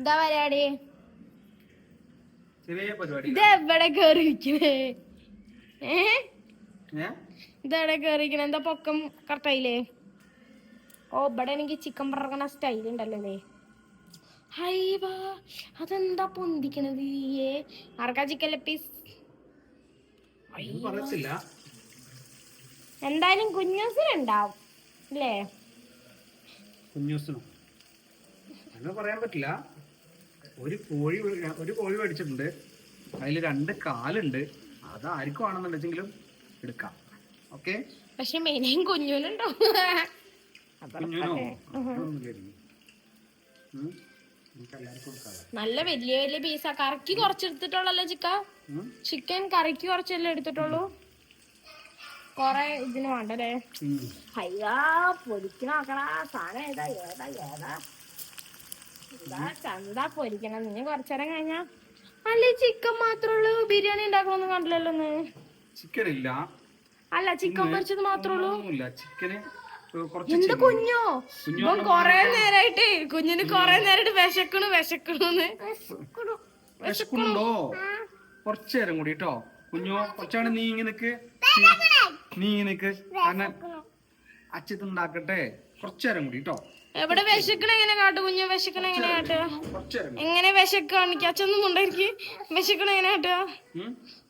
എന്താ പരിപാടി? ഇതെവിടെ കേറിയിരിക്കണേ? ഇതെവിടെ കേറിയിരിക്കണേ? എന്താ പൊക്കം കറക്റ്റായില്ലേ? ഓ ഇവിടെ എനിക്ക് ചിക്കൻ പറക്കണ സ്റ്റൈൽ ഉണ്ടല്ലോ. ഹൈവാ അതെന്താ പൊന്തിക്കണത്? ആർക്കാ ചിക്കൻ ലെപ്പീസ്? എന്തായാലും കുഞ്ഞൂസിനുണ്ടാവും അല്ലേ? കുഞ്ഞൂസിനോ അങ്ങനെ പറയാൻ പറ്റില്ല. ഒരു കോഴി മേടിച്ചിട്ടുണ്ട്, അതിൽ 2 കാലുണ്ട്. അത് ആർക്കും ആണെന്നുണ്ടെങ്കിലും എടുക്കാം. ഓക്കെ, പക്ഷെ മെയിനും കുഞ്ഞൂനുണ്ടോ? കുഞ്ഞുനോ നല്ല വലിയ വലിയ പീസാ. കറിക്ക് കുറച്ചെടുത്തിട്ടുള്ളല്ലോ ചിക്കൻ കറിക്ക് കുറച്ചല്ലേ എടുത്തിട്ടുള്ളൂ. കൊറേ ഇതിന് വേണ്ടല്ലേ? അയ്യാ പൊരിക്കണ നോക്കണ സാധനം ഏതാ ഏതാ ഏതാ ഇതാ ചന്താ പൊരിക്കണം. നീ കൊറച്ചേരം കഴിഞ്ഞാ അല്ലേ ചിക്കൻ മാത്രമേ ഉള്ളൂ? ബിരിയാണി ഉണ്ടാക്കണമെന്ന് കണ്ടില്ലല്ലോ. ചിക്കൻ ഇല്ല. അല്ല ചിക്കൻ പൊരിച്ചത് മാത്രമേ ഉള്ളൂ. ചിക്കന് എന്ത് കുഞ്ഞോ? ഇപ്പം കൊറേ നേരായിട്ട് കുഞ്ഞിന് കൊറേ നേരായിട്ട് വിശക്കണൂന്ന്. വിശക്കണുണ്ടോ? കുറച്ചേരം കൂടി കേട്ടോ കുഞ്ഞോ. കുറച്ചാണ് നീ ഇങ്ങനെ നിക്ക് കാരണം അച്ഛത്തുണ്ടാക്കട്ടെ. കുറച്ചേരം കൂടി കേട്ടോ. എവിടെ വിശക്കണ എങ്ങനെ കാട്ടു കുഞ്ഞു? വിശക്കണ എങ്ങനെ കാട്ടുക? എങ്ങനെ വിശക്കാണിക്ക്? അച്ഛനൊന്നും ഉണ്ടായിരിക്കും. വിശക്കണ എങ്ങനെ കാട്ടുക?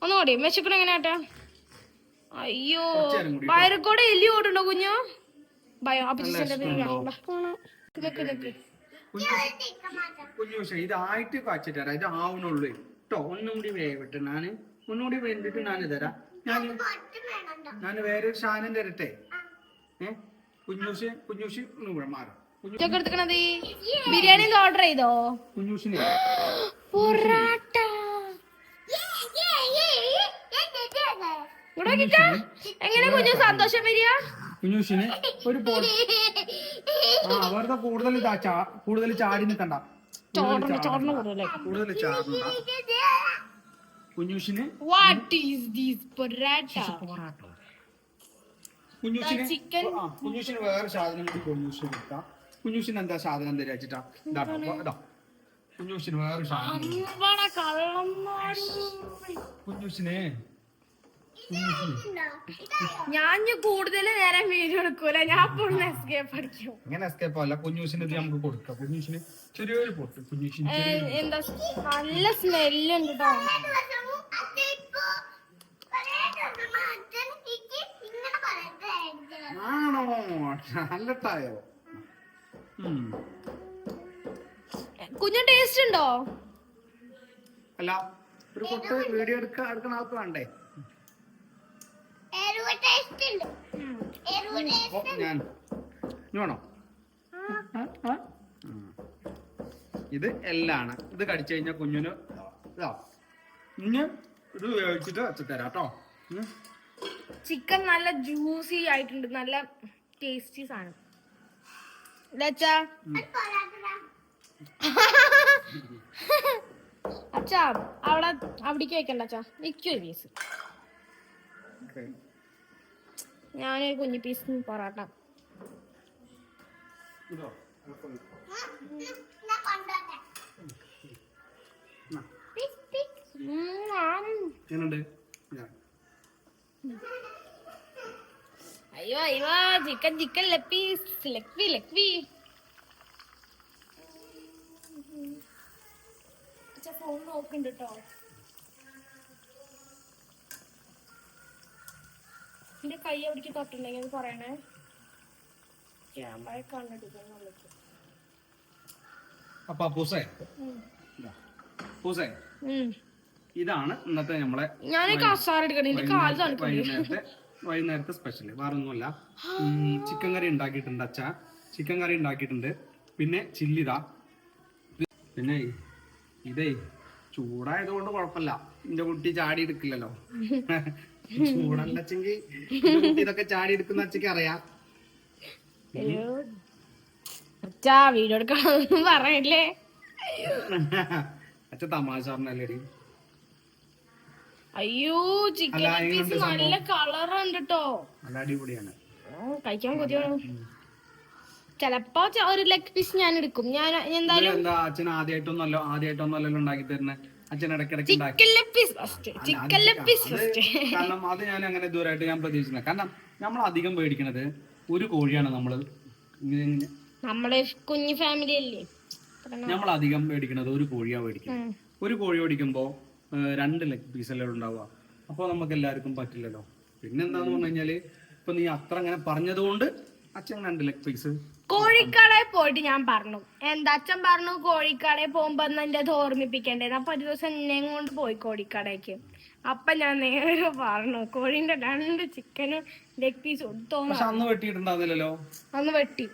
ഒന്നുകൂടി വിശക്കണ എങ്ങനെ കാട്ടുക? അയ്യോ വയറക്കൂടെ എലി ഓടുണ്ടോ കുഞ്ഞോ? ഭയം. കുഞ്ഞു ഇതായിട്ട് കാച്ചിട്ടാ. ഇത് ആവണുള്ളൂ കേട്ടോ. ഒന്നും കൂടി വേവിട്ട് ഒന്നുകൂടി വെന്തിട്ട് ഞാൻ തരാം. ഞാൻ വേറൊരു സാധനം തരട്ടെ. കുഞ്ഞൂഷ് മാറും. ബിരിയാണി ഓർഡർ ചെയ്തോ? കുഞ്ഞൂഷിനെ പൊറാട്ട എങ്ങനെ കുഞ്ഞു സന്തോഷം വരിക? കുഞ്ഞൂഷിന് ഒരു വെറുതെ കൂടുതൽ ചാടി നിൽക്കണ്ട. കൂടുതൽ ചാടണ്ട കുഞ്ഞൂഷിന്. കുഞ്ഞൂഷിന് വേറെ സാധനം കൂടി കുഞ്ഞൂഷിന് കൊടുക്കാം. കുഞ്ഞൂഷിന് എന്താ സാധനം തരാച്ചിട്ടാ? ഇതാ കുഞ്ഞൂഷിന് വേറെ സാധനം. കുഞ്ഞൂഷിന് ഞാൻ കൂടുതൽ നേരം വീഡിയോ എടുക്കൂല. ഞാൻ എസ്കേപ്പ് അടിക്കും. അങ്ങനെ എസ്കേപ്പ് അല്ല. കുഞ്ഞൂഷിന് ഇത് നമുക്ക് കൊടുക്കാം. കുഞ്ഞൂഷിന് ചെറിയൊരു പൊട്ട്. കുഞ്ഞൂഷിന് എന്താ നല്ല സ്മെല്ലുണ്ട് കേട്ടോ. ആണോ? നല്ലട്ടായോ? കുഞ്ഞു ടേസ്റ്റ് ഉണ്ടോ? അല്ല ഒരു പൊട്ട് വീഡിയോ എടുക്കുന്ന ആൾക്ക് വേണ്ടേ? വേണോ? ഇത് എല്ലാണ്. ഇത് കടിച്ചു കഴിഞ്ഞാൽ കുഞ്ഞിന് ഇത് വേവിച്ചിട്ട് വെച്ചതരാം കേട്ടോ. ചിക്കൻ നല്ല ജ്യൂസി ആയിട്ടുണ്ട്. നല്ല ടേസ്റ്റി സാധനം. അച്ഛാ അവിടേക്ക് വെക്കണ്ട അച്ഛാ. എനിക്കൊരു പീസ്. ഞാനൊരു കുഞ്ഞു പീസ് പൊറാട്ട. അയ്യോ ചിക്കൻ ലക്വി. ഫോൺ നോക്കണ്ട് കേട്ടോ. എന്റെ കൈ എവിടേക്ക് തൊട്ടുണ്ടെങ്കിൽ അത് പറയണേ. ക്യാമറ കണ്ണെടുക്കാൻ. അപ്പൊ ഇതാണ് ഇന്നത്തെ നമ്മളെ വൈകുന്നേരത്തെ സ്പെഷ്യൽ. വേറൊന്നുമല്ല, ചിക്കൻ കറി ഉണ്ടാക്കിയിട്ടുണ്ട്. ചിക്കൻ കറി ഉണ്ടാക്കിയിട്ടുണ്ട്. പിന്നെ ചില്ലിതാ. പിന്നെ ഇതേ ചൂടായതുകൊണ്ട് കുഴപ്പമില്ല. എന്റെ കുട്ടി ചാടി എടുക്കില്ലല്ലോ. ചൂടല്ലച്ചെങ്കിൽ ഇതൊക്കെ ചാടി എടുക്കുന്ന അച്ഛക്ക് അറിയാം. വീഡിയോ എടുക്കണം പറയല്ലേ? അച്ഛ തമാശ പറഞ്ഞല്ലേ? അയ്യോ ചിക്കൻ നല്ല കളറുണ്ട് കേട്ടോ. നല്ല അടിപൊളിയാണ്. കഴിക്കാൻ കൊതിയാണ്. ചെലപ്പോ ഒരു ലെഗ് പീസ് ഞാൻ എടുക്കും. ഞാൻ എന്തായാലും എന്താ അച്ഛൻ ആദ്യമായിട്ടൊന്നല്ലോ ഉണ്ടാക്കി തരുന്നത്. അച്ഛൻ ഇടയ്ക്കിടയ്ക്ക് ഉണ്ടാക്കി. Chicken leg piece first, chicken leg piece first. കാരണം അത് ഞാൻ അങ്ങനെ ദൂരമായിട്ട് ഞാൻ പ്രതീക്ഷിച്ചില്ല. കാരണം നമ്മൾ അധികം മേടിക്കണത് ഒരു കോഴിയാണ്. നമ്മള് കുഞ്ഞു ഫാമിലി അല്ലേ, നമ്മൾ അധികം മേടിക്കണത് ഒരു കോഴിയാണ് മേടിക്കുന്നത്. ഒരു കോഴി മേടിക്കുമ്പോ 2 ലെഗ് പീസല്ലേ ഉണ്ടാവുക. അപ്പൊ നമുക്ക് എല്ലാവർക്കും പറ്റില്ലല്ലോ. പിന്നെന്താന്ന് പറഞ്ഞു കഴിഞ്ഞാല് ഇപ്പൊ നീ അത്ര അങ്ങനെ പറഞ്ഞത് കൊണ്ട് അച്ഛൻ 2 ലെഗ് പീസ്. കോഴിക്കടയിൽ പോയിട്ട് ഞാൻ പറഞ്ഞു, എന്താ അച്ഛൻ പറഞ്ഞു കോഴിക്കടയിൽ പോകുമ്പോ എന്റെ അത് ഓർമ്മിപ്പിക്കണ്ടേന്ന്. അപ്പൊ ഒരു ദിവസം എന്നെ കൊണ്ട് പോയി കോഴിക്കടയ്ക്ക്. അപ്പൊ ഞാൻ നേരെ പറഞ്ഞു കോഴിന്റെ 2 ചിക്കനും ലെഗ് പീസ് അന്ന് വെട്ടിയിട്ടുണ്ടാവുന്നില്ലല്ലോ. അന്ന് വെട്ടി.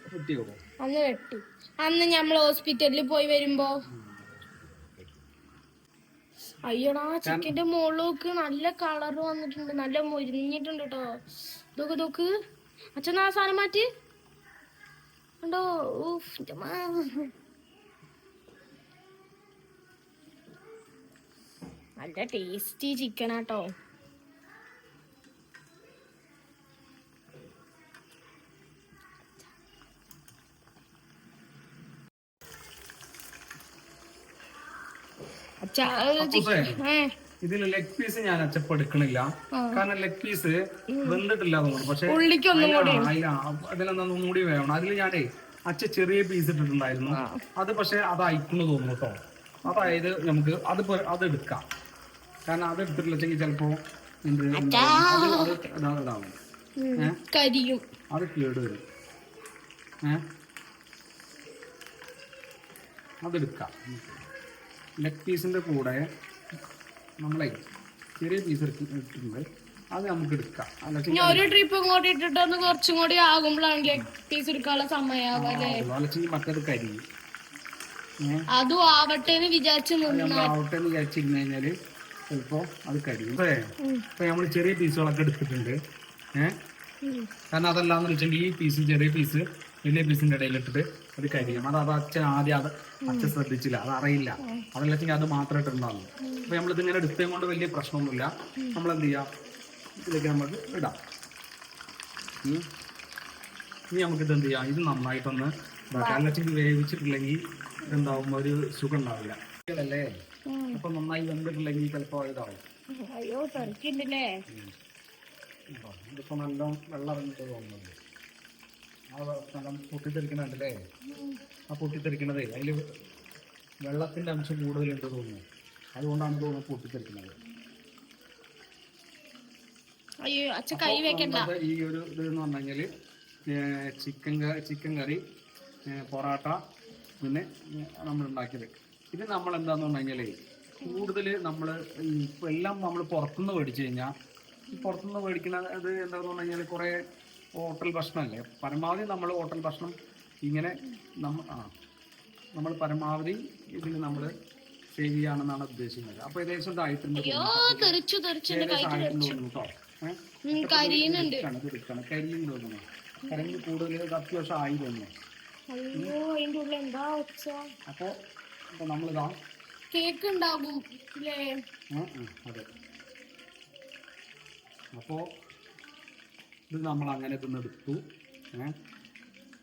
അന്ന് ഞമ്മള് ഹോസ്പിറ്റലിൽ പോയി വരുമ്പോ അയ്യോടാ ചിക്കന്റെ മുകളിലേക്ക് നല്ല കളർ വന്നിട്ടുണ്ട്, നല്ല മുരിഞ്ഞിട്ടുണ്ട് കേട്ടോ. ഇതൊക്കെ അച്ഛൻ ആ സാധനം മാറ്റി ഉണ്ടോ. നല്ല ടേസ്റ്റി ചിക്കനാട്ടോ. ഇതിൽ ലെഗ് പീസ് ഞാൻ അച്ചപ്പ് എടുക്കണില്ല. കാരണം ലെഗ് പീസ് വെന്തിട്ടില്ല തോന്നുന്നു. പക്ഷെ അതിലെന്താ മൂടി വേണം. അതിൽ ഞാനേ അച്ഛ ചെറിയ പീസ് ഇട്ടിട്ടുണ്ടായിരുന്നു. അത് പക്ഷെ അത് അയക്കുന്നു തോന്നുന്നു കേട്ടോ. അതായത് നമുക്ക് അത് എടുക്കാം. കാരണം അത് എടുത്തിട്ടില്ലെങ്കിൽ ചിലപ്പോ അത് കേട് വരും. അതെടുക്കാം. ലെഗ് പീസിന്റെ കൂടെ നമ്മളെ ചെറിയ പീസ് ഇട്ടിട്ടുണ്ട്, അത് നമുക്ക് എടുക്കാം. ഒരു ട്രിപ്പ് ഇങ്ങോട്ട് ഇട്ടിട്ടൊന്ന് കുറച്ചും കൂടി ആകുമ്പോഴാണ് ലെഗ് പീസ് എടുക്കാനുള്ള സമയാവല്ലേ. മറ്റേത് കരിയും. അതും ആവട്ടെ എന്ന് വിചാരിച്ചിരുന്നു കഴിഞ്ഞാല് ചിലപ്പോ അത് കരിയും. ഇപ്പൊ നമ്മള് ചെറിയ പീസുകളൊക്കെ എടുത്തിട്ടുണ്ട്. കാരണം അതല്ലാന്ന് വെച്ചെങ്കിൽ ഈ പീസ് ചെറിയ പീസ് വലിയ പീസിന്റെ ഇടയിൽ ഇട്ടിട്ട് അത് കരിയും. അത് അച്ഛൻ ആദ്യം അച്ഛൻ ശ്രദ്ധിച്ചില്ല, അത് അറിയില്ല. അതല്ലെങ്കിൽ അത് മാത്രം ഇട്ടിട്ടുണ്ടാവും. അപ്പൊ നമ്മളിത് ഇങ്ങനെ എടുത്തത് കൊണ്ട് വലിയ പ്രശ്നമൊന്നുമില്ല. നമ്മളെന്ത് ചെയ്യാം, ഇതിലേക്ക് നമുക്ക് ഇടാം. ഇനി നമുക്കിത് എന്ത് ചെയ്യാം, ഇത് നന്നായിട്ടൊന്ന് അല്ലെങ്കിൽ വേവിച്ചിട്ടില്ലെങ്കിൽ എന്താവും, ഒരു സുഖം ഉണ്ടാവില്ല അല്ലേ. അപ്പൊ നന്നായി വെന്തിട്ടില്ലെങ്കിൽ ചിലപ്പോ ഇതാവും. ഇതിപ്പോ നല്ല വെള്ളം ഇറങ്ങിട്ട് തോന്നുന്നത്. നല്ല പൊട്ടിത്തെറിക്കണല്ലേ. ആ പൊട്ടിത്തെറിക്കണതേ അതില് വെള്ളത്തിന്റെ അംശം കൂടുതലുണ്ട് തോന്നുന്നു. അതുകൊണ്ടാണ് തോന്നുന്നത് പൊട്ടിത്തെറിക്കുന്നത്. ഈ ഒരു ഇത് എന്ന് പറഞ്ഞു കഴിഞ്ഞാല് ചിക്കൻ കറി, പൊറാട്ട, പിന്നെ നമ്മൾ ഉണ്ടാക്കിയത്. ഇത് നമ്മൾ എന്താന്ന് പറഞ്ഞു കഴിഞ്ഞാലേ കൂടുതൽ നമ്മൾ എല്ലാം നമ്മൾ പുറത്തുനിന്ന് മേടിച്ചു കഴിഞ്ഞാൽ, പുറത്തുനിന്ന് മേടിക്കുന്ന ഇത് എന്താന്ന് പറഞ്ഞു കഴിഞ്ഞാൽ കുറെ ഹോട്ടൽ ഭക്ഷണമല്ലേ. പരമാവധി നമ്മൾ ഹോട്ടൽ ഭക്ഷണം ഇങ്ങനെ നമ്മൾ പരമാവധി ഇതിൽ നമ്മൾ സേവ് ചെയ്യാണെന്നാണ് ഉദ്ദേശിക്കുന്നത്. അപ്പൊ ഏകദേശം ഇതായിട്ടുണ്ട് കേട്ടോ. കരിയുണ്ട് തോന്നുന്നു. കരിഞ്ഞ് കൂടുതൽ അത്യാവശ്യം ആയി തോന്നുന്നു. അപ്പൊ നമ്മളിതാ കേക്ക് ഉണ്ടാകും. അതെ. അപ്പോ ഇത് നമ്മൾ അങ്ങനെ തിന്നെടുത്തു.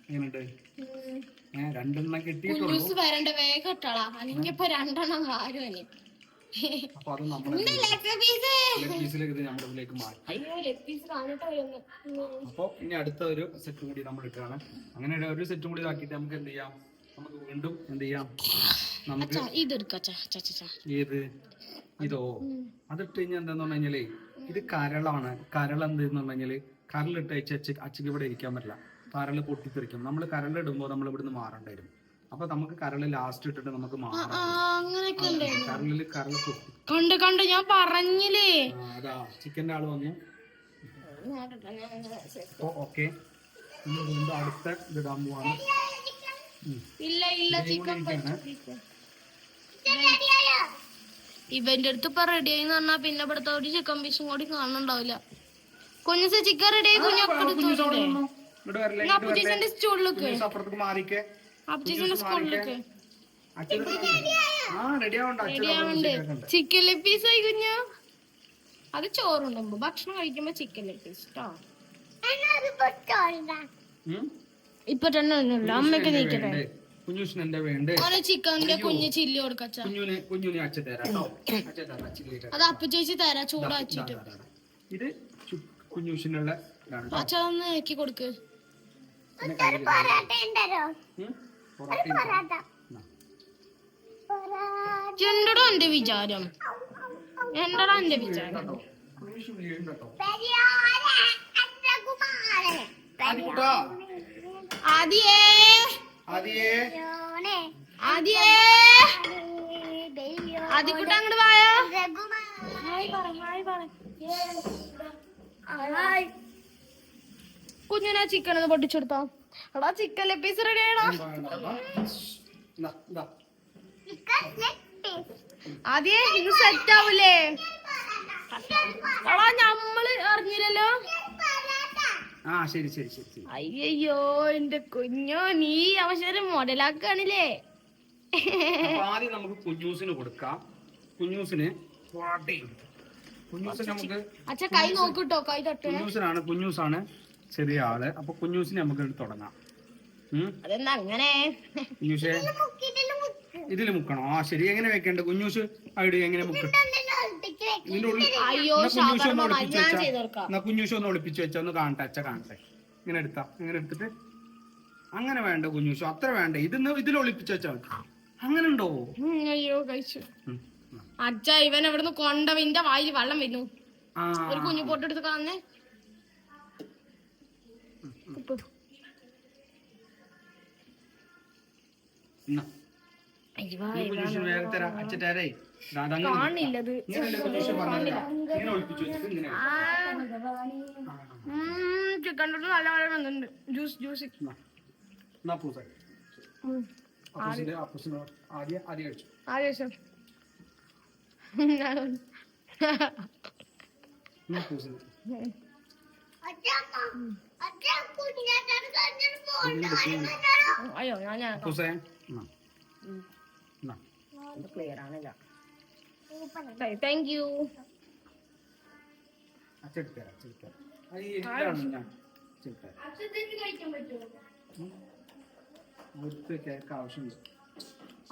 എങ്ങനെയുണ്ട്? 2 എണ്ണം കിട്ടിയിട്ടുള്ളൂ. അപ്പൊ അത് നമ്മുടെ ഇതിലേക്ക് മാറ്റി. അപ്പൊ ഇനി അടുത്ത ഒരു സെറ്റ് കൂടി നമ്മൾ എടുക്കുകയാണ്. അങ്ങനെ ഒരു സെറ്റും കൂടി ആക്കിയിട്ട് നമുക്ക് എന്ത് ചെയ്യാം, നമുക്ക് വീണ്ടും എന്ത് ചെയ്യാം, നമുക്ക് ഏത് ഇതോ അതിട്ട് കഴിഞ്ഞാൽ എന്താന്ന് പറഞ്ഞു കഴിഞ്ഞാലേ ഇത് കരളാണ്. കരൾ എന്തെന്ന് പറഞ്ഞു കഴിഞ്ഞാല് കരളിട്ട് അച്ചക്ക് ഇവിടെ ഇരിക്കാൻ പറ്റില്ല. കരള് പൊട്ടിത്തെറിക്കും. നമ്മൾ കരളിടുമ്പോ നമ്മൾ ഇവിടുന്ന് മാറേണ്ടി വരും. അപ്പൊ നമുക്ക് കരള് ലാസ്റ്റ് ഇട്ടിട്ട് നമുക്ക് മാറാം. കരളില് കരള് പൊട്ടി കണ്ട് ഞാൻ പറഞ്ഞില്ലേ. അതാ ചിക്കന്റെ ആള് വന്നു. ഓക്കെ, അടുത്ത ഇതിടാൻ പോവാണ്. ഇവന്റെ അടുത്ത് ഇപ്പൊ റെഡി ആയി പറഞ്ഞാ പിന്നെ ഇവിടുത്തെ ഒരു ചിക്കൻ പീസും കൂടി കാണുന്നുണ്ടാവില്ല. കുഞ്ഞു ചിക്കൻ റെഡി ആയി. ചിക്കൻ ലെഗ് പീസ് ആയി കുഞ്ഞു. അത് ചോറുണ്ടുമ്പോ ഭക്ഷണം കഴിക്കുമ്പോ ചിക്കൻ ലെഗ് പീസ് കേട്ടോ. ഇപ്പൊ തന്നെ ഒന്നുമില്ല, അമ്മയൊക്കെ നീക്കട്ടെ. കുഞ്ഞൂസിന് എന്താ വേണ്ട? ഓരോ ചിക്കന്റെ കുഞ്ഞ് ചില്ലി കൊടുക്കച്ച. കുഞ്ഞുനെ അച്ഛൻ തരാം കേട്ടോ. അച്ഛൻ തരാം, ചില്ലി തരാം. അത് അപ്പ ചേച്ചി തരാ ചൂടാ വെച്ചിട്ട്. ഇത് കുഞ്ഞൂസിനുള്ള അച്ഛൻ ഒന്ന് നോക്കി കൊടുക്ക്. ചെണ്ടടോ എന്റെ വിചാരം, എന്റടാ എന്റെ വിചാരം. ആദിയേ ആദിക്കുട്ട അങ്ങോട്ട് വായോ. കുഞ്ഞിനെ ചിക്കൻ ഒന്ന് പൊട്ടിച്ചെടുത്തോ. എടാ ചിക്കൻ ലെഗ് പീസ് റെഡി ആണോ? ആദ്യേ ഇത് സെറ്റ് ആവൂലേ? എടാ ഞമ്മള് അറിഞ്ഞില്ലല്ലോ. ആ ശരി ശരി ശരി. അയ്യോ എന്റെ കുഞ്ഞോ, നീ അവസരം മോഡലാക്കാണില്ലേ? ആദ്യം നമുക്ക് കുഞ്ഞൂസിന് കൊടുക്കാം. കുഞ്ഞൂസിന് നമുക്ക് അച്ഛാ കൈ നോക്കിട്ടോ, കൈ തൊട്ട്. കുഞ്ഞൂസാണ് ചെറിയ ആള്. അപ്പൊ കുഞ്ഞൂസിന് നമുക്ക് തുടങ്ങാം. അതെന്താ അങ്ങനെ? കുഞ്ഞൂസെ ഇതില് മുക്കണോ? ആ ശരി. എങ്ങനെ വെക്കണ്ട കുഞ്ഞൂസ്? അവിടെ എങ്ങനെ മുക്കണം? കുഞ്ഞൂസ് ഒന്ന് ഒളിപ്പിച്ചു വെച്ചാ ഒന്ന് കാണട്ടെ, അച്ഛ കാണട്ടെ. ഇങ്ങനെ എടുത്തിട്ട് അങ്ങനെ വേണ്ട കുഞ്ഞൂസ്, അത്ര വേണ്ട. ഇതിൽ ഒളിപ്പിച്ചു വെച്ചാ മതി. അങ്ങനെ ഉണ്ടോ? അയ്യോ കഴിച്ചു. അച്ഛ ഇവൻ എവിടുന്ന് കൊണ്ടവന്റെ വായിൽ വെള്ളം വരുന്നു. ഒരു കുഞ്ഞു പൊട്ടെടുത്ത് കാണുന്നേ. കാണില്ലത് ചിക്കൻ നല്ല വെള്ളം വന്നിട്ടുണ്ട്. ജ്യൂസ് ആദ്യം അയ്യോ ഞാൻ ക്ലിയർ ആണില്ല. Thank you.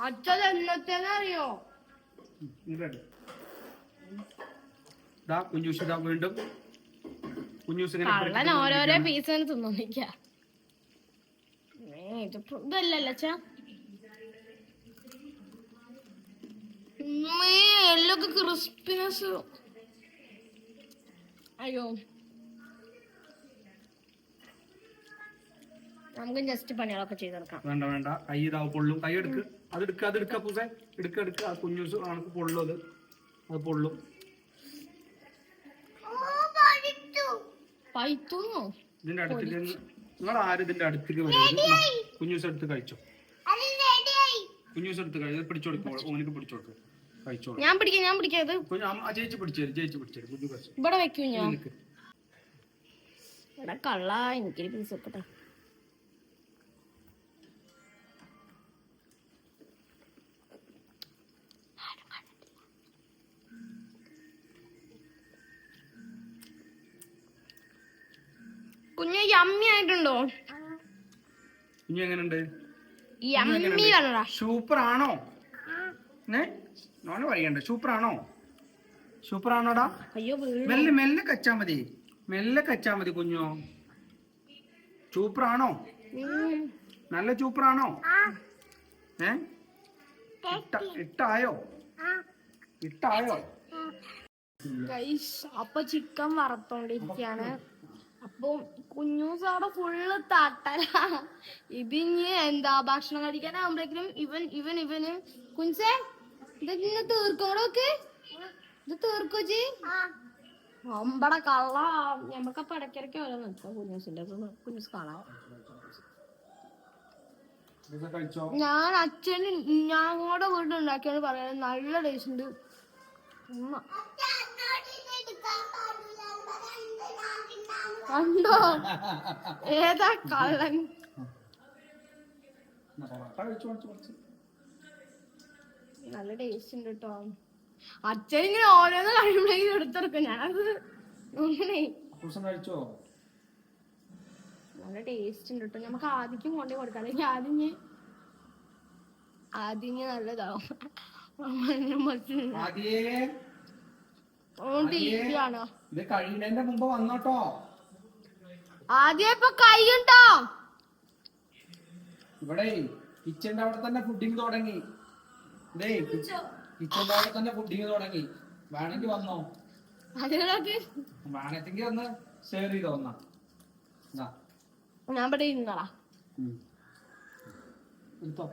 അച്ഛൻ എന്നത്തേനറിയോ? വീണ്ടും കള്ളൻ ഓരോരോ പീസ് തിന്നോന്നിക്ക. ഇതല്ലല്ലോ അച്ഛാ, എല്ലൊക്കെ ക്രിസ്പിനെസ്. അയ്യോ നമുക്ക് ജസ്റ്റ് പണികളൊക്കെ ചെയ്തെടുക്കാം. വേണ്ട കൈ ഇതാവും, പൊള്ളും. കൈ എടുക്ക്, അതെടുക്ക പൂസേ, എടുക്ക. കുഞ്ഞൂസ് കണക്ക് പൊള്ളും, അത് പൊള്ളും. ഇതിന്റെ അടുത്തേക്ക് നിങ്ങൾ ആരും ഇതിന്റെ അടുത്തേക്ക് വരരുത്. കുഞ്ഞൂസ് എടുത്ത് കഴിച്ചോ. കുഞ്ഞൂസ് എടുത്ത് കഴിച്ചു. പിടിച്ചോടുക്കും, ഓനിക്ക് പിടിച്ചോടുക്കും, കഴിച്ചോളൂ. ഞാൻ പിടിക്കാത്. ചേച്ചി പിടിച്ചേരും. ഇവിടെ വെക്കൂ. ഞാൻ ഇവിടെ കള്ള എനിക്ക് പീസ് വെക്കട്ടെ. കുഞ്ഞ് യമ്മി ആയിട്ടുണ്ടോ? കുഞ്ഞ് എങ്ങനെയുണ്ട്? യമ്മി കണ്ടടാ. സൂപ്പർ ആണോ? നോന് പറയണ്ട. സൂപ്പർ ആണോടാ? അയ്യോ മെല്ലെ കച്ചാ മതി കുഞ്ഞോ. സൂപ്പർ ആണോ? നല്ല സൂപ്പർ ആണോ? ഇട്ടായോ? അപ്പൊ ചിക്കൻ വറുത്തോണ്ടിരിക്കാണ്. അപ്പൊ കുഞ്ഞൂസവിടെ ഫുള്ള് തട്ടല. ഇതിഞ്ഞ് എന്താ ഭക്ഷണം കഴിക്കാനാകുമ്പോഴേക്കും ഇവന് കുഞ്ഞേ ഇതൊക്കെ തീർക്കോടൊക്കെ ഇത് തീർക്കോച്ചി അമ്പട കള്ള. ഞമ്മക്കപ്പൊ ഇടയ്ക്കിടയ്ക്ക് ഓരോ നിൽക്കാം കുഞ്ഞൂസിന്റെ. കുഞ്ഞൂസ് കാണാം. ഞാൻ അച്ഛന് ഞങ്ങളുടെ വീട്ടിലുണ്ടാക്കിയാണ് പറയാൻ നല്ല ടേസ്റ്റ് ഉണ്ട്. കണ്ടോ ഏതാ കള്ളൻ? നല്ല ടേസ്റ്റ് ഉണ്ട് കേട്ടോ. അച്ഛൻ ഇങ്ങനെ ഓരോന്ന് കഴിയുമ്പോഴേക്കും എടുത്തെടുക്കും. ഞാനത് അങ്ങനെ നല്ല ടേസ്റ്റ് ഉണ്ട് കേട്ടോ. നമുക്ക് ആദ്യം കൊണ്ടേ കൊടുക്കാം, അല്ലെങ്കിൽ ആദ്യം നല്ലതാവും. ഇത് കഴിയുന്നതിന്റെ മുമ്പ് വന്നോട്ടോ. ആദ്യം ഇപ്പൊ കൈയുണ്ടോ ഇവിടെ കിച്ചന്റെ അവിടെ തന്നെ ഫുഡിങ് തുടങ്ങി. ഇതേ കിച്ചന്റെ അവിടെ തന്നെ ഫുഡിങ് തുടങ്ങി. വേണമെങ്കിൽ വന്നോ, വേണമെങ്കിൽ ഒന്ന് ഷെയർ ചെയ്തോ. ഒന്നാ ഞാൻ ഇവിടെ ഇരുന്നോളാ. എടുത്തോ.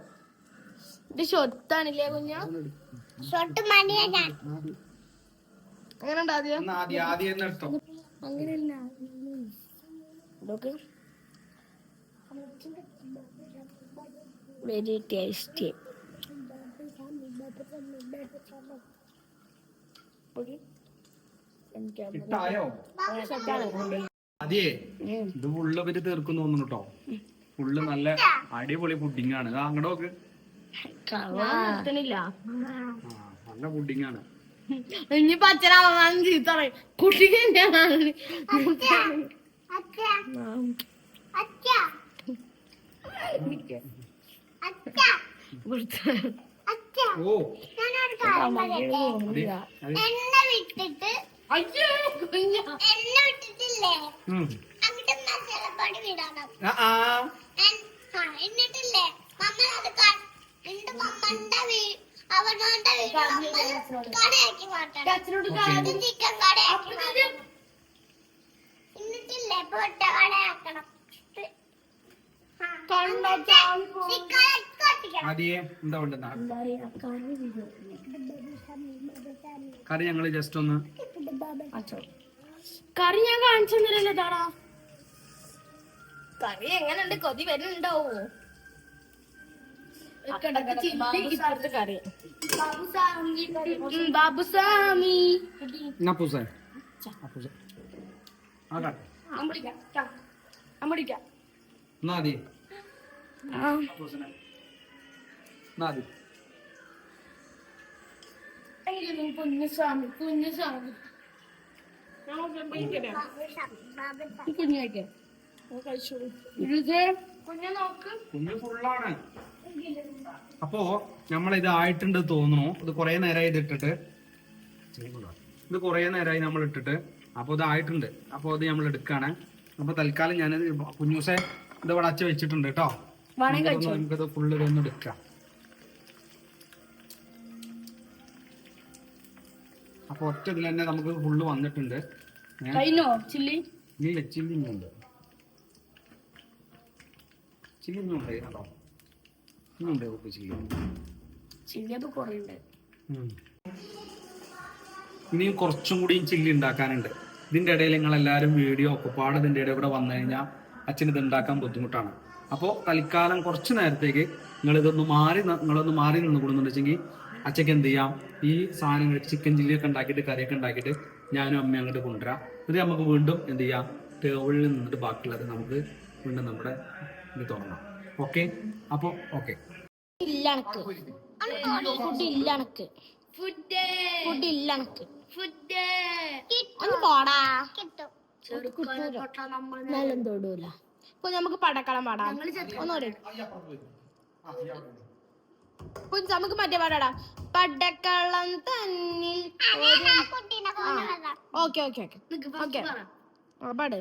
ഇത് ഷൊത്താണില്ലേ കുഞ്ഞ? അങ്ങനെ ആദ്യം എടുത്തോ. അങ്ങനെയല്ല, വെരി ടേസ്റ്റി. ഇട്ടായോ? അതേ ഇത് ഫുള്ള് ഇവര് തീർക്കുന്നു തോന്നുന്നു കേട്ടോ. ഫുള്ള് നല്ല അടിപൊളി പുഡിംഗ് ആണ്. അങ്ങോട്ട് നോക്ക്, നല്ല പുഡിംഗ് ആണ്. ഇനി പച്ചനാവാനും ചീത്ത പറയും. കുട്ടിക്ക് ഓ ആദ്യേ എന്താ ഉണ്ടെന്നാ കറി ഞങ്ങള് ജസ്റ്റ് ഒന്ന് കറി ഞാൻ കാണിച്ചു തന്നില്ലല്ലോ താടാ. കറി എങ്ങനെയുണ്ട്? കൊതി വരുന്നുണ്ടാവോ? കറി ബാബുസാമി കുഞ്ഞുസ്വാമി കുഞ്ഞുസ്വാമി കുഞ്ഞു നോക്ക്. കുഞ്ഞു ഫുള്ളാണ്. അപ്പോ നമ്മളിത് ആയിട്ടുണ്ട് തോന്നുന്നു. ഇത് കൊറേ നേരമായി ഇതിട്ടിട്ട്, ഇത് കൊറേ നേരമായി നമ്മൾ ഇട്ടിട്ട്. അപ്പൊ ഇത് ആയിട്ടുണ്ട്. അപ്പൊ ഇത് നമ്മൾ എടുക്കാണ്. അപ്പൊ തൽക്കാലം ഞാൻ കുഞ്ഞൂസെ ഇത് ഇവിടെ അച്ഛ വെച്ചിട്ടുണ്ട് കേട്ടോ. നമുക്കിത് ഫുള്ള് ഇതൊന്നും എടുക്കാം. അപ്പൊ ഒറ്റ ഇതിൽ തന്നെ നമുക്ക് ഫുള്ള് വന്നിട്ടുണ്ട്. ചില്ലി ഇല്ല, ചില്ലിങ്ങുണ്ട്. ചില്ലിങ്ങുണ്ട് കേട്ടോ. ഇന്നുണ്ട് ചില്ലി. ചില്ലിയൊക്കെ കുറേ ഉണ്ട്. ഇനിയും കുറച്ചും കൂടി ചില്ലി ഉണ്ടാക്കാനുണ്ട്. ഇതിന്റെ ഇടയിൽ നിങ്ങൾ എല്ലാവരും വീഡിയോ ഒക്കെപ്പാട് ഇതിന്റെ ഇടയിൽ കൂടെ വന്നു കഴിഞ്ഞാൽ അച്ഛന് ഇത് ഉണ്ടാക്കാൻ ബുദ്ധിമുട്ടാണ്. അപ്പോൾ തൽക്കാലം കുറച്ച് നേരത്തേക്ക് നിങ്ങളൊന്ന് മാറി നിന്ന് കൊടുക്കുന്നുണ്ടെങ്കിൽ അച്ഛക്ക് എന്ത് ചെയ്യാം, ഈ സാധനങ്ങൾ ചിക്കൻ ചില്ലിയൊക്കെ ഉണ്ടാക്കിയിട്ട് കറിയൊക്കെ ഉണ്ടാക്കിയിട്ട് ഞാനും അമ്മയും അങ്ങോട്ട് കൊണ്ടുവരാം. ഇത് നമുക്ക് വീണ്ടും എന്ത് ചെയ്യാം, ടേബിളിൽ നിന്നിട്ട് ബാക്കിയുള്ളത് നമുക്ക് വീണ്ടും നമ്മുടെ ഇത് തുടങ്ങാം. ഓക്കെ? അപ്പോൾ ഓക്കെ. തൊടൂല. നമുക്ക് പടക്കളം പാടാം. ഒന്നുകൂടെ നമുക്ക് മറ്റേ പാടാടാ. പടക്കളം തന്നിൽ ഓക്കെ ഓക്കെ ഓക്കെ ഓക്കെ പാട്.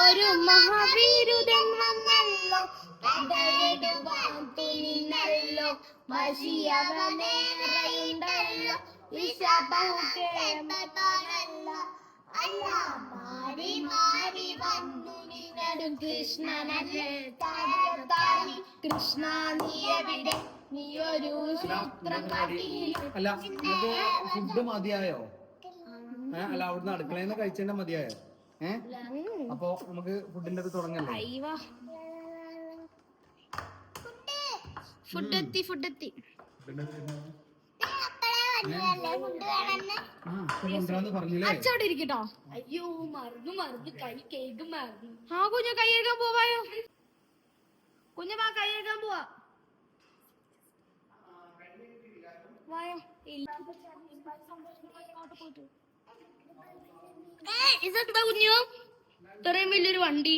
ഒരു മഹാവീരുതൻ വന്നല്ലോ, തുനിന്നല്ലോ, മഷിയവനേറെയുണ്ടല്ലോ, വിഷബഹുക്കേമല്ലോ, അല്ല മാറി മാറി വന്നു നിന്നടും കൃഷ്ണനല്ലേ താഴെ. കൃഷ്ണ നീ എവിടെ? നീ ഒരു സൂത്രം അല്ല ഫുഡ് മതിയായോ? അല്ല അവിടുന്ന് അടുക്കളയിൽ നിന്ന് കഴിച്ചതിന്റെ മതിയായോ? അപ്പൊ നമുക്ക് ഫുഡിന്റെ അത് തുടങ്ങല്ലേ? ഫുഡ് എത്തി പറഞ്ഞില്ലേ? അച്ചോടെ ഇരിക്കട്ടോ. അയ്യോ മറന്നു കൈ കേക്ക് മറന്നു. ആ കുഞ്ഞ കൈ കഴുകാൻ പോവായോ? കുഞ്ഞ കൈ കഴുകാൻ പോവാ. വായോ. ഇതെന്താ കുഞ്ഞു ഇത്രയും വലിയൊരു വണ്ടി?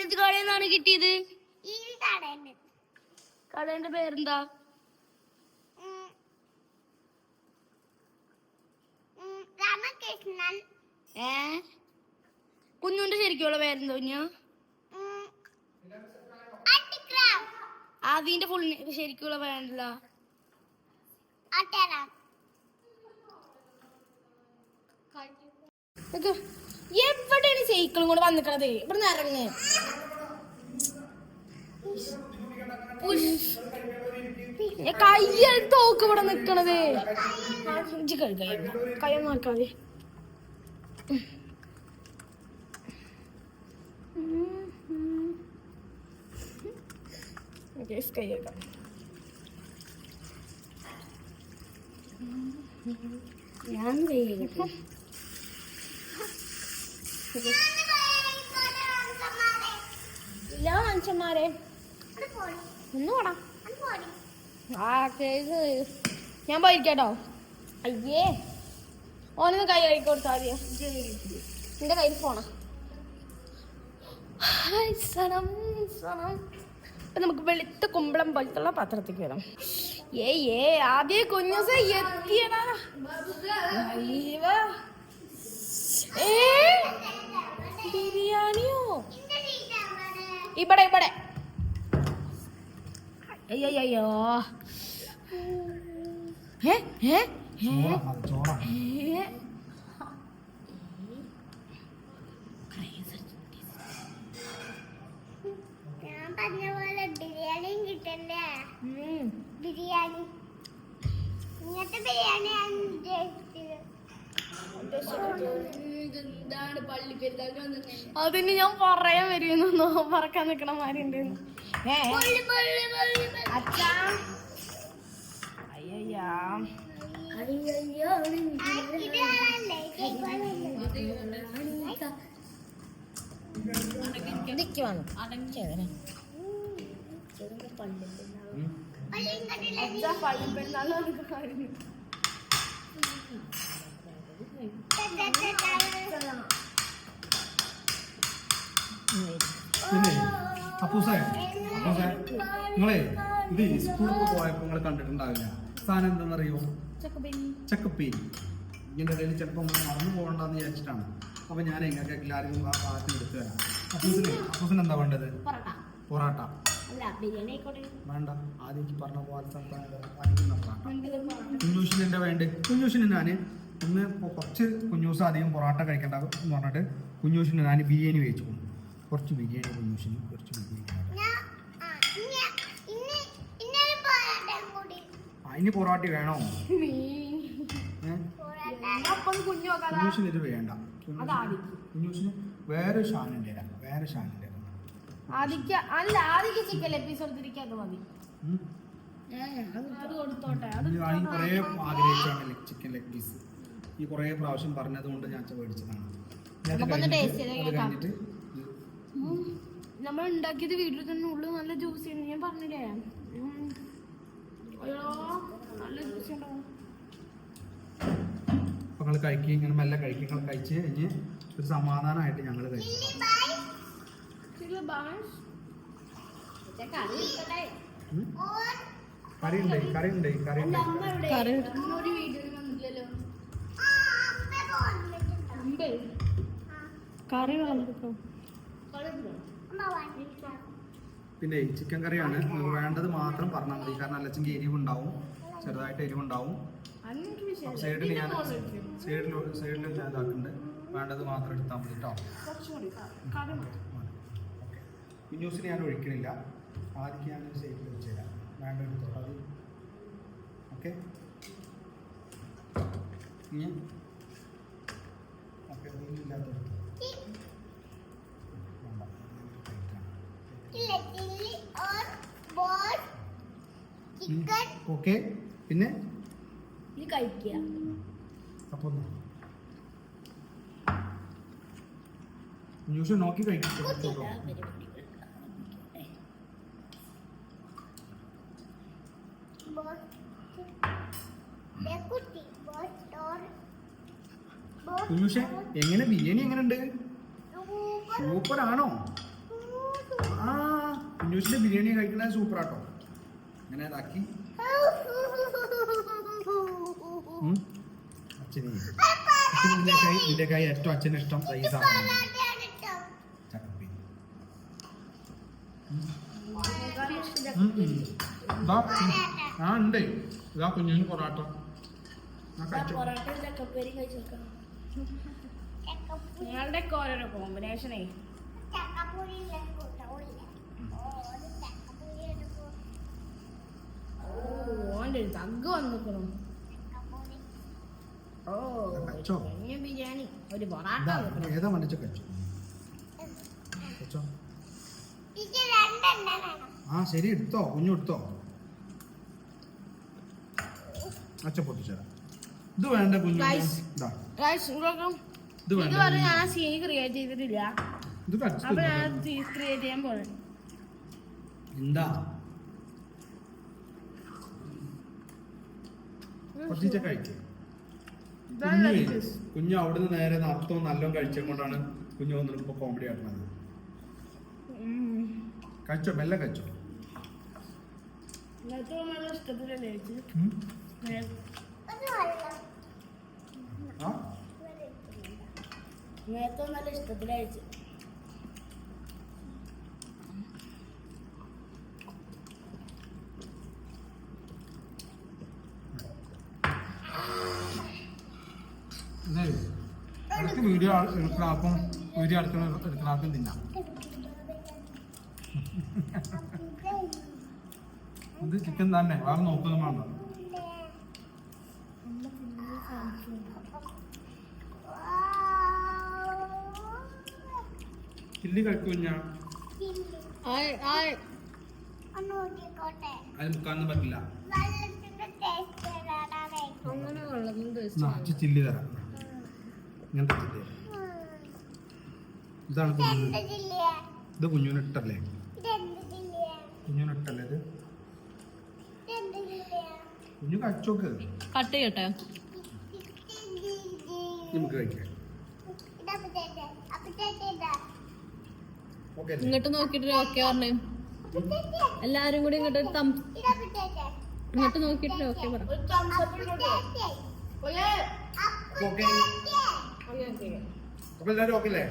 ഏത് കടയിൽ നിന്നാണ് കിട്ടിയത്? കടയുടെ പേരെന്താ? കുഞ്ഞുന്റെ ശരിക്കുള്ള പേരെന്താ കുഞ്ഞു? അതിന്റെ ഫുൾ ശരിക്കുള്ള പേരെന്താ? എവിടെയാണ് സൈക്കിളും കൂടെ വന്നിക്കണത്? ഇവിടെ നിന്ന് ഇറങ്ങ്. കയ്യ തോക്ക് ഇവിടെ നിക്കണത്. കയ്യ നോക്കാതെ കൈയേക്കാം. ഞാൻ കൈയേക്കാം. ഇല്ല മനുഷ്യന്മാരെ ഒന്ന് പോടാ. ഞാൻ പോയിരിക്കട്ടോ. അയ്യേ ഓനൊന്ന് കൈ കഴുകി കൊടുത്താൽ മതിയോ? നിന്റെ കയ്യിൽ പോണ അപ്പൊ നമുക്ക് വെളുത്ത കുമ്പളം പോലത്തുള്ള പാത്രത്തേക്ക് വരാം. ആദ്യ കുഞ്ഞൂസ എത്തിയടാ. ബിരിയാണിയോ? ഇവിടെ അയ്യോ പറഞ്ഞ പോലെ ബിരിയാണിയും കിട്ടണ്ടേ? ബിരിയാണി ഇങ്ങനത്തെ ബിരിയാണിയാണ് ഉദ്ദേശിച്ചത്. അതിന് ഞാൻ പറയാൻ വരുന്നു പറക്കാൻ നിക്കണ മാരിണ്ട്. പിന്നെ അപ്പൂസേ നിങ്ങളെ ഇത് സ്കൂളിൽ പോയപ്പോ നിങ്ങൾ കണ്ടിട്ടുണ്ടാവില്ല. സാധനം എന്താണെന്നറിയോ? ചക്കപ്പേരി. ഇതിൻ്റെ ഇടയിൽ ചിലപ്പോൾ മറന്നു പോകണ്ടെന്ന് വിചാരിച്ചിട്ടാണ്. അപ്പൊ ഞാൻ എങ്ങനെ എല്ലാവർക്കും ആ പാത്രം എടുത്തു തരാം. അപ്പൂസിന് എന്താ വേണ്ടത്? പൊറാട്ട വേണ്ട. ആദ്യം എനിക്ക് പറഞ്ഞ പോലെ കുഞ്ഞൂഷിന് എന്താ വേണ്ടത്? കുഞ്ഞൂഷിന് ഞാൻ ഇന്ന് കുറച്ച് കുഞ്ഞൂസ് അധികം പൊറാട്ട കഴിക്കണ്ട എന്ന് പറഞ്ഞിട്ട് കുഞ്ഞൂഷിന് ഞാൻ ബിരിയാണി കഴിച്ചു. കുറച്ച് ബിരിയാണി കുഞ്ഞൂഷിന് കുറച്ച് ബിരിയാണി. ഇനി പൊറാട്ട വേണോ? കുഞ്ഞൂഷിന് ഇത് വേണ്ട. കുഞ്ഞൂഷിന് വേറെ ഷാനുണ്ട് തരാം. ചിക്കൻ എപ്പിസോഡ് മതി. കുറേ ആഗ്രഹിച്ചാണ് ചിക്കൻ ലെഗ് പീസ്. ഈ കുറേ പ്രാവശ്യം പറഞ്ഞത് കൊണ്ട് ഞാൻ മേടിച്ചതാണ്. നമ്മൾ ഉണ്ടാക്കിയത് വീട്ടിൽ തന്നെ ഉള്ളു. നല്ല ജ്യൂസ് ഞാൻ പറഞ്ഞില്ലേ? നല്ല ജ്യൂസ് ഉണ്ടാവും. നിങ്ങൾ കഴിക്കുക, ഇങ്ങനെ മെല്ലെ കഴിക്കുക. നിങ്ങൾ കഴിച്ച് കഴിഞ്ഞ് ഒരു സമാധാനമായിട്ട് ഞങ്ങൾ കഴിക്കും. കറി ഉണ്ട്. പിന്നെ ചിക്കൻ കറിയാണ് വേണ്ടത് മാത്രം പറഞ്ഞാൽ മതി. കാരണം അല്ലച്ചെങ്കിൽ എരിവുണ്ടാവും, ചെറുതായിട്ട് എരിവുണ്ടാവും. സൈഡിൽ ഞാൻ ഇതാക്കുന്നുണ്ട്. വേണ്ടത് മാത്രം എടുത്താൽ മതി കേട്ടോ. കുഞ്ഞൂസിന് ഞാൻ ഒഴിക്കണില്ല. ആദ്യം ഞാൻ സൈഡിൽ വെച്ച് തരാം. വേണ്ട എടുത്തോട്ടോ അത്. ഓക്കെ ഓക്കെ ഇല്ലാത്ത ഓക്കെ. പിന്നെ അപ്പൊ ന്യൂസ് നോക്കി കഴിക്കും. കുട്ടി ബോസ്റ്റോർ കുഞ്ഞുഷേ എങ്ങനെ ബിരിയാണി എങ്ങനെയുണ്ട്? സൂപ്പർ ആണോ? ആ കുഞ്ഞുഷിന്റെ ബിരിയാണി കഴിക്കുന്നത് സൂപ്പർ ആട്ടോ. അങ്ങനെ അതാക്കി അച്ഛനെ ഇതിലേക്കായി ഏറ്റവും അച്ഛന് ഇഷ്ടം ഈ സാധനം ചക്കപ്പി. ആ ഉണ്ട്. ഇതാ കുഞ്ഞിന് പൊറാട്ട. നിങ്ങളുടെ ഒക്കെ ഓരോരോ കോമ്പിനേഷനേ. ഓന്റെ ഒരു തഗ് വന്നിക്കണു. ഓ കഴിച്ചോ? കുഞ്ഞ ബിരിയാണി ഒരു പൊറാട്ട. ഏതാ മണിച്ച കഴിച്ചോ? ആ ശരി എടുത്തോ, കുഞ്ഞു എടുത്തോ. അച്ഛ പൊട്ടിച്ചേരാം. ഇത് വേണ്ട കുഞ്ഞു. Guys. ഇതാ. ഗയ്സ് ഇതൊക്കെ ഇത് വേണ്ട. ഇതുവരെ ഞാൻ സീൻ ക്രിയേറ്റ് ചെയ്തിട്ടില്ല. ഇത് കടിച്ചു അപ്പൊ ഞാൻ സീൻ ക്രിയേറ്റ് ചെയ്യാൻ പോകുന്നത്. എന്താ കുറച്ച് കഴിക്കും. കുഞ്ഞു അവിടുന്ന് നേരെ നർത്തവും നല്ലോണം കഴിച്ചുകൊണ്ടാണ് കുഞ്ഞു വന്നിട്ട് ഇപ്പൊ കോമഡി ആക്കുന്നത്. കഴിച്ചോ, മെല്ലെ കഴിച്ചോ. ഏറ്റവും നല്ല ഇഷ്ടത്തിലല്ലേ ചേച്ചി? ആ ഏറ്റവും നല്ല ഇഷ്ടത്തിലയച്ചു. അടുത്ത് വീഡിയോ എടുക്കണാക്കും എടുക്കണാക്കും തിന്നാം. ഇത് ചിക്കൻ തന്നെ, വേറെ നോക്കൊന്നും വേണ്ട. ചില്ലി കഴിക്കും ഞാൻ. അത് മുക്കാനൊന്നും പറ്റില്ല. അങ്ങനെ ഉള്ളതും ചില്ലി തരാം. ഇങ്ങനത്തെ ചില്ലി. ഇതാണ് കുഞ്ഞു. ഇത് കുഞ്ഞുനിട്ടല്ലേ? കുഞ്ഞുനിട്ടല്ലേ ഇത്? കുഞ്ഞു കഴിച്ചോക്ക്. കട്ട് ചെയ്യട്ടെ. നമുക്ക് കഴിക്കാം. ഓക്കെ ഇങ്ങോട്ട് നോക്കിട്ട് ഓക്കെ പറഞ്ഞു. എല്ലാരും കൂടി ഇങ്ങോട്ട് ഇങ്ങോട്ട് നോക്കിട്ട് ഓക്കെ പറ. ഓക്കെ. അപ്പൊ എല്ലാരും ഓക്കെ അല്ലേ?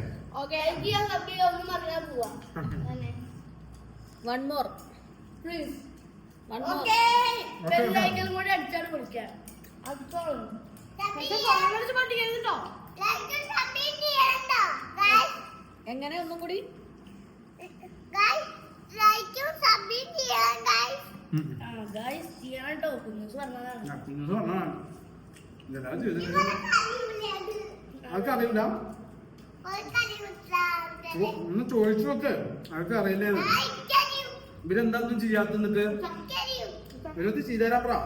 One more please. One more. എങ്ങനെ ഒന്നും കൂടി? അവർക്കറിയില്ല. ഒന്ന് ചോദിച്ചു നോക്ക്. അവർക്ക് അറിയില്ലേ ഇവരെന്താന്നും ചെയ്യാത്ത? എന്നിട്ട് ഇവരത് ചെയ്തേരാ.